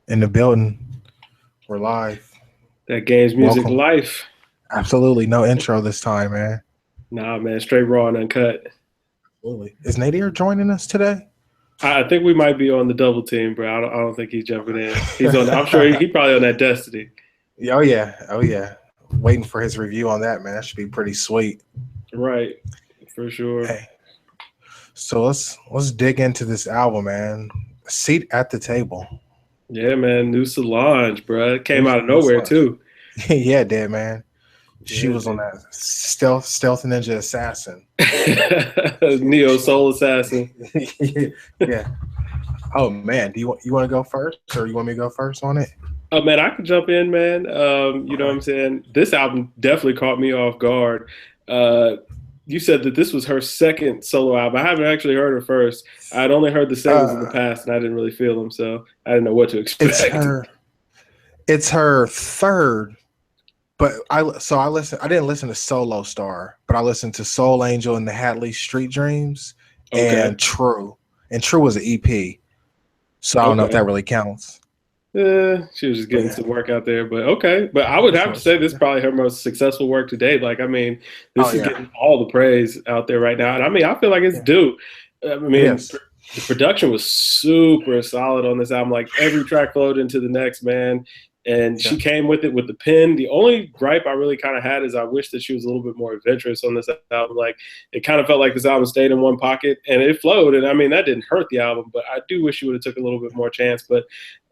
In the building. We're live. That game's music Welcome. life. Absolutely no intro this time, man. Nah, man, straight raw and uncut. Absolutely. Is Nadir joining us today? I think we might be on the double team, bro. I don't think he's jumping in. He's on. I'm sure Okay. he probably on that Destiny. Oh yeah. Oh yeah. Waiting for his review on that, man. That should be pretty sweet. Right, for sure. Hey. So let's dig into this album, man. Seat at the table. Yeah, man. New Solange, bro. It came out of New nowhere Solange. too. Yeah, it did, man. She Yeah, was on that stealth ninja assassin. dude. Neo Soul Assassin. Yeah. Oh man, do you want to go first, or you want me to go first on it? Oh man, I could jump in, man. You know what Okay. I'm saying? This album definitely caught me off guard. Uh, you said that this was her second solo album. I haven't actually heard her first. I'd only heard the singles in the Uh, past, and I didn't really feel them, so I didn't know what to it's expect. her. It's her third, but I listened. I didn't listen to Solo Star, but I listened to Soul Angel and the Hadley Street Dreams Okay, and True. And True was an EP, so I don't know if that okay. really counts. She was just But getting yeah, some work out there, but okay. But I would it's have to no say this is sure. probably her most successful work to date. Like, I mean, Oh this is yeah, getting all the praise out there right now, and I mean, I feel like it's yeah, due. I it mean, is. the production was super solid on this album. Like every track flowed into the next, man. And Yeah, she came with it with the pen. The only gripe I really kind of had is I wish that she was a little bit more adventurous on this album. Like it kind of felt like this album stayed in one pocket and it flowed. And I mean that didn't hurt the album, but I do wish she would have took a little bit more chance. But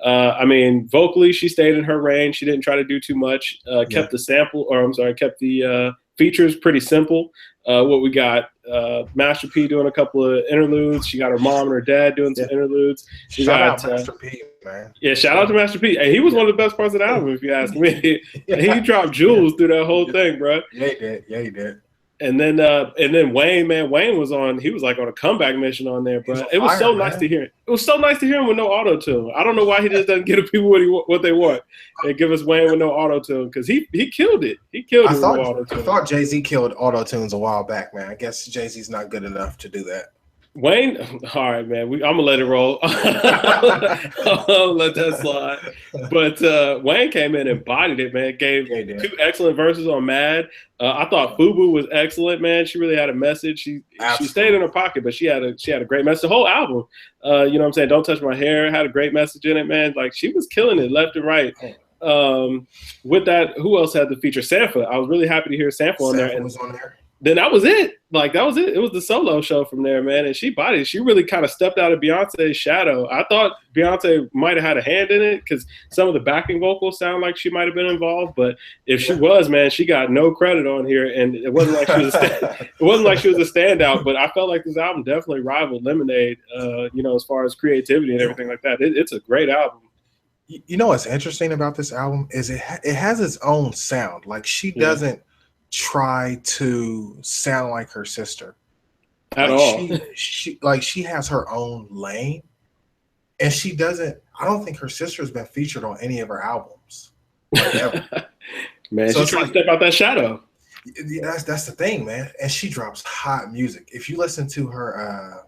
I mean, vocally she stayed in her range. She didn't try to do too much. yeah, Kept the sample, or I'm sorry, kept the features pretty simple. What we got, Master P doing a couple of interludes. She got her mom and her dad doing some yeah. interludes. We Shout out got Master P, man. yeah, shout out Shout to out. Master P. Hey, he was one of the best parts of the album, if you ask me. He Yeah, dropped yeah, jewels through that whole yeah. thing, bro. Yeah, he did. Yeah, he did. And then Wayne, man, Wayne was on. He was like on a comeback mission on there, He was bro. on It was fire, so nice to man. hear. It was so nice to hear him with no auto tune. I don't know why he just doesn't give the people what they want and give us Wayne with no auto tune because he killed it. He killed I it with no thought auto I tune. thought Jay Z killed auto tunes a while back, man. I guess Jay Z's not good enough to do that. Wayne, all right, man. I'm gonna let it roll. I'll let that slide. But Wayne came in and bodied it, man. Gave Yeah, he did. two excellent verses on Mad. I thought Fubu was excellent, man. She really had a message. She stayed in her Absolutely. pocket, but she had a great message. The whole album, you know what I'm saying? Don't touch my hair had a great message in it, man. Like she was killing it left and right. Um, with that, who else had the feature? Sampha. I was really happy to hear Sampha on there, Sanford and was on there. then that was it. Like that was it. It was the solo show from there, man. And she bodied. She really kind of stepped out of Beyonce's shadow. I thought Beyonce might have had a hand in it because some of the backing vocals sound like she might have been involved. But if she Yeah. was, man, she got no credit on here, and it wasn't like she was. It wasn't like she was a standout. But I felt like this album definitely rivaled Lemonade. You know, as far as creativity and you, everything like that. It's a great album. you know what's interesting about this album is it has its own sound. Like she Yeah, doesn't try to sound like her sister. at Like all. she has her own lane, and she doesn't. I don't think her sister's been featured on any of her albums, like ever. Man, So she's it's trying to like step out that shadow. that's the thing, man. And she drops hot music. If you listen to her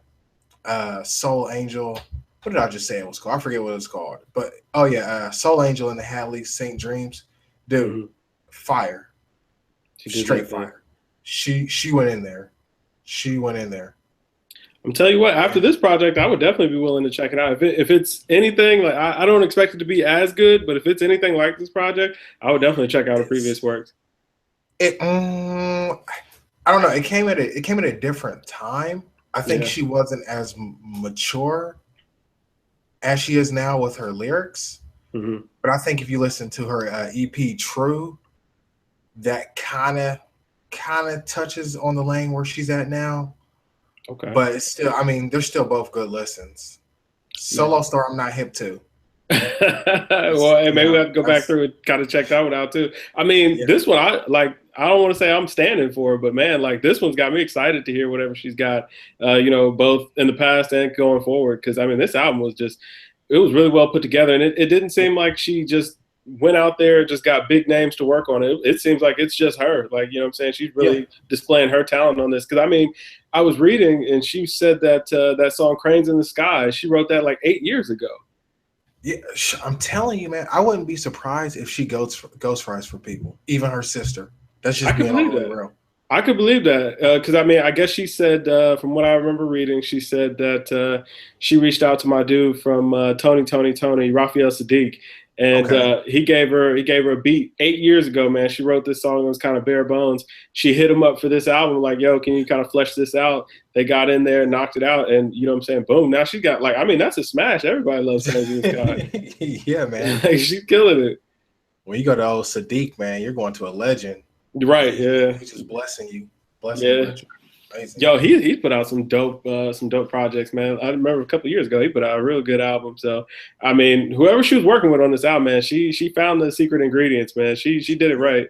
Soul Angel. What did I just say it was called? I forget what it's called. But oh yeah, Soul Angel and the Hadley St. Dreams. Dude, Mhm. fire. She did Straight that thing. fire. She went in there. She went in there. I'm telling you what, after Yeah. this project, I would definitely be willing to check it out. If it's anything like I don't expect it to be as good, but if it's anything like this project, I would definitely check out her It's previous works. it I don't know. It came at a different time. I think Yeah. she wasn't as mature as she is now with her lyrics. Hmm. But I think if you listen to her EP True, that kind of touches on the lane where she's at now. Okay. But it's still, I mean, they're still both good listens. Yeah. Solo Star, I'm not hip to. Well, and maybe we have to go back That's through and kind of check that one out too. I mean, yeah, this one I like. I don't want to say I'm standing for, but man, like this one's got me excited to hear whatever she's got. You know, both in the past and going forward. Because I mean, this album was just it was really well put together, and it didn't yeah, seem like she just went out there just got big names to work on it. It seems like it's just her. Like you know, what I'm saying she's yeah. really displaying her talent on this. Because I mean, I was reading and she said that that song "Cranes in the Sky" she wrote that like 8 years ago. Yeah, I'm telling you, man. I wouldn't be surprised if she goes first for people, even her sister. That's I just could being all believe the way that. real. I could believe that because I mean, I guess she said from what I remember reading, she said that she reached out to my dude from Tony, Raphael Sadiq, and Okay. he gave her a beat 8 years ago. Man, she wrote this song. It was kind of bare bones. She hit him up for this album, like, "Yo, can you kind of flesh this out?" They got in there, knocked it out, and you know what I'm saying? Boom! Now she got like, I mean, that's a smash. Everybody loves Solange in the Sky. Yeah, man. Like, she's killing it. When you go to old Sadiq, man, you're going to a legend. Right? Yeah. He's just blessing you with a Yeah. track. Amazing. Yo, he put out some dope projects, man. I remember a couple years ago he put out a real good album. So I mean, whoever she was working with on this album, man, she found the secret ingredients, man. She did it right.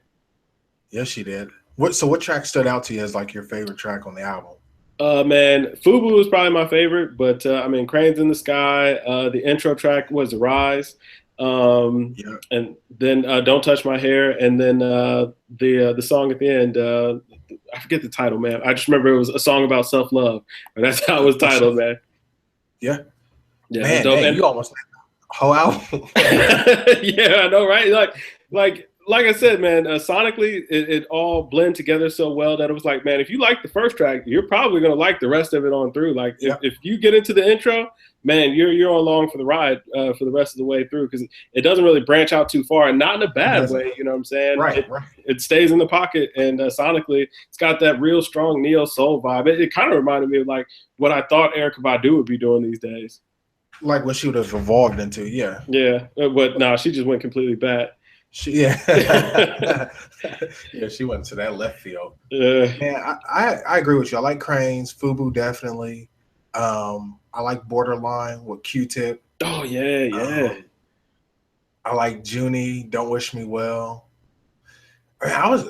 Yes, she did. What track stood out to you as like your favorite track on the album? Man, Fubu was probably my favorite, but I mean, Cranes in the Sky. The intro track was The Rise, Yeah. and then Don't Touch My Hair, and then the song at the end. I forget the title, man. I just remember it was a song about self love, and that's how it was titled, man. Yeah. Yeah, it was Man, dope. hey, you almost whole album. Yeah, I know, right? Like I said, man, sonically, it all blend together so well that it was like, man, if you like the first track, you're probably gonna like the rest of it on through. Like, Yeah. if you get into the intro, man, you're along for the ride for the rest of the way through because it doesn't really branch out too far, and not in a bad way. You know what I'm saying? Right. It stays in the pocket, and sonically, it's got that real strong neo soul vibe. It kind of reminded me of like what I thought Erykah Badu would be doing these days. Like what she would have evolved into. Yeah. Yeah, but no, she just went completely bad. Yeah. Yeah, she went to that left field. Yeah. Man, I agree with you. I like Cranes, Fubu definitely. I like Borderline with Q-Tip. Oh yeah. I like Junie, Don't Wish Me Well. I mean,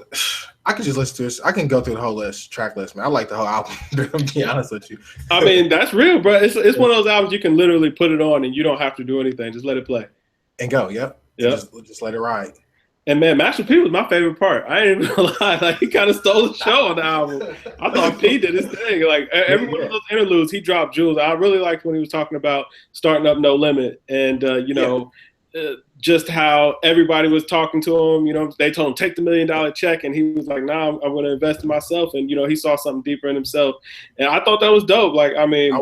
I could just listen to this. I can go through the whole track list, man. I like the whole album, to be honest with you. I mean, that's real, bro. It's one of those albums you can literally put it on and you don't have to do anything. Just let it play. And go, yep. Yeah. Just let it ride. And man, Master P was my favorite part. I ain't even gonna lie. Like, he kind of stole the show on the album. I thought P did his thing. Like, every one of those interludes, he dropped jewels. I really liked when he was talking about starting up No Limit and, just how everybody was talking to him. You know, they told him, take the $1 million check. And he was like, nah, I'm going to invest in myself. And, he saw something deeper in himself. And I thought that was dope. Like, I mean,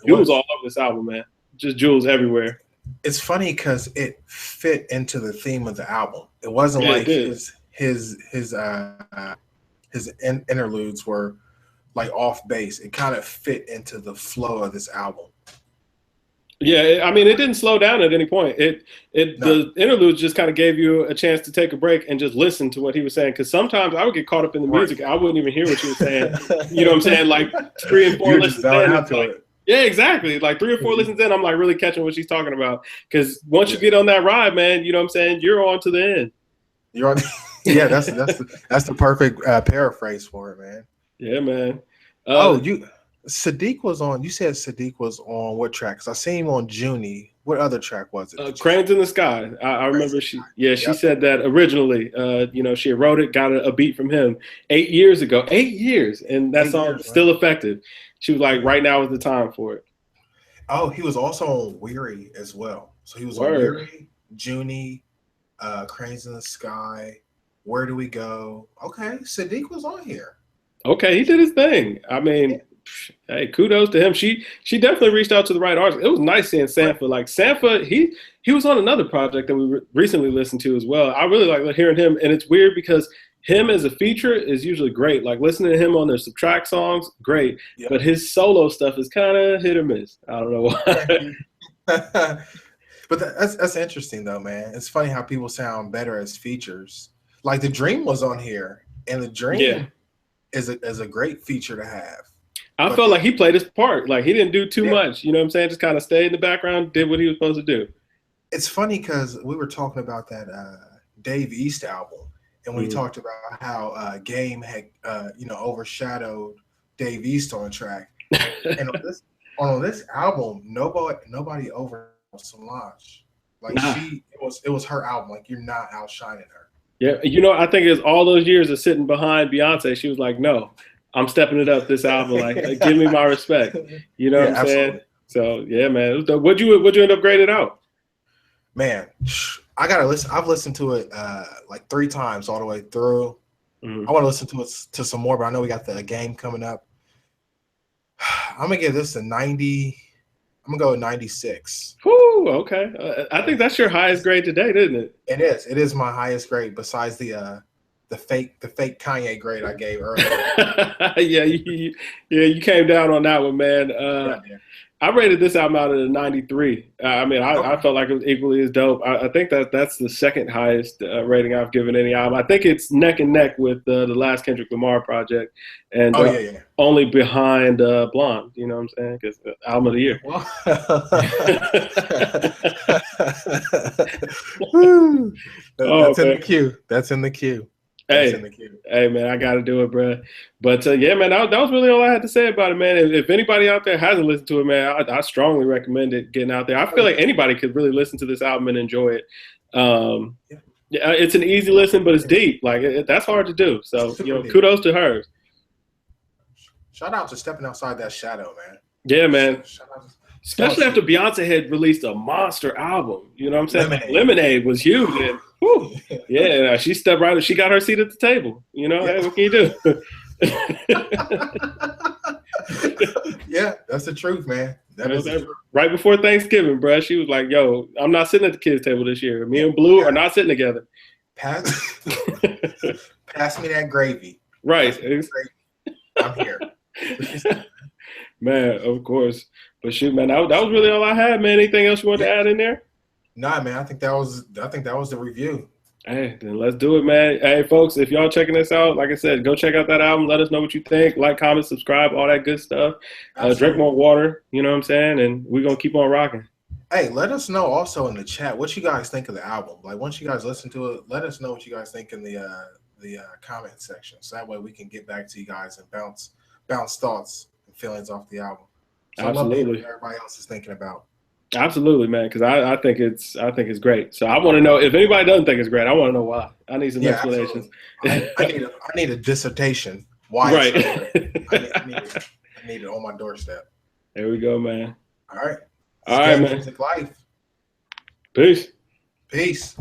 jewels all over this album, man. Just jewels everywhere. It's funny because it fit into the theme of the album. It wasn't like his interludes were like off base. It kind of fit into the flow of this album. Yeah, I mean, it didn't slow down at any point. The interludes just kind of gave you a chance to take a break and just listen to what he was saying. Because sometimes I would get caught up in the music, I wouldn't even hear what you were saying. You know what I'm saying? Like 3 and 4 listens in. Yeah, exactly. Like 3 or 4 listens in, I'm like really catching what she's talking about. Because once you get on that ride, man, you know what I'm saying? You're on to the end. You're on. Yeah, that's the perfect paraphrase for it, man. Yeah, man. Sadiq was on. You said Sadiq was on what track? Because I seen him on Junie. What other track was it? Cranes in the Sky. I remember she said that originally. She wrote it, got a beat from him 8 years ago. 8 years, and that song is still effective. She was like, right now is the time for it. Oh, he was also on Weary as well. So he was on Weary, Junie, Cranes in the Sky, Where Do We Go? Okay, Sadiq was on here. Okay, he did his thing. I mean, hey, kudos to him. She definitely reached out to the right artist. It was nice seeing Sanford. Like Sanford, he was on another project that we recently listened to as well. I really like hearing him, and it's weird because him as a feature is usually great. Like listening to him on their Subtract songs, great. Yeah. But his solo stuff is kind of hit or miss. I don't know why. But that's interesting though, man. It's funny how people sound better as features. Like The Dream was on here, and The Dream is a great feature to have. I felt like he played his part. Like he didn't do too much. You know what I'm saying? Just kind of stayed in the background, did what he was supposed to do. It's funny because we were talking about that Dave East album. And we talked about how Game had, overshadowed Dave East on track. And on this album, nobody over Solange. Like it was her album. Like you're not outshining her. Yeah, I think it's all those years of sitting behind Beyonce. She was like, no, I'm stepping it up this album. Like, give me my respect. You know what I'm saying? So yeah, man. What'd you end up grading out? Man, I gotta listen. I've listened to it like 3 times all the way through. I want to listen to it to some more, but I know we got the game coming up. I'm gonna give this a 90. I'm gonna go with 96. Whew, okay. I think that's your highest grade to date, isn't it? It is. It is my highest grade besides the fake Kanye grade I gave earlier. Yeah, you came down on that one, man. Yeah, I rated this album out at a 93. I mean, I okay. felt like it was equally as dope. I think that's the second highest rating I've given any album. I think it's neck and neck with the last Kendrick Lamar project, and Yeah. only behind Blonde. You know what I'm saying? Because album of the year. Well, that's in the queue. That's in the queue. Hey, man, I got to do it, bro. But yeah, man, that was really all I had to say about it, man. If anybody out there hasn't listened to it, man, I strongly recommend it getting out there. I feel like anybody could really listen to this album and enjoy it. Yeah, it's an easy listen, but it's deep. Like that's hard to do. So kudos to her. Shout out to stepping outside that shadow, man. Yeah, man. Especially after Beyonce had released a monster album. You know what I'm saying? Lemonade was huge. And, whew, yeah, she stepped right. She got her seat at the table. You know, hey, what can you do? Yeah, that's the truth, man. That is the truth. Right before Thanksgiving, bro, she was like, "Yo, I'm not sitting at the kids' table this year. Me and Blue are not sitting together. Pass me that gravy. Right. I'm here." Man, of course. But shoot, man, that was really all I had, man. Anything else you want to add in there? Nah, man. I think that was the review. Hey, then let's do it, man. Hey, folks, if y'all checking this out, like I said, go check out that album. Let us know what you think. Like, comment, subscribe, all that good stuff. Drink more water, you know what I'm saying? And we're going to keep on rocking. Hey, let us know also in the chat what you guys think of the album. Like, once you guys listen to it, let us know what you guys think in the comment section. So that way we can get back to you guys and bounce thoughts and feelings off the album. So Absolutely. I love what everybody else is thinking about. Absolutely, man, because I think it's great. So I want to know if anybody doesn't think it's great. I want to know why. I need some explanations. I need a dissertation. Why? Right. I need it on my doorstep. There we go, man. All right. All right, man. Music life. Peace. Peace.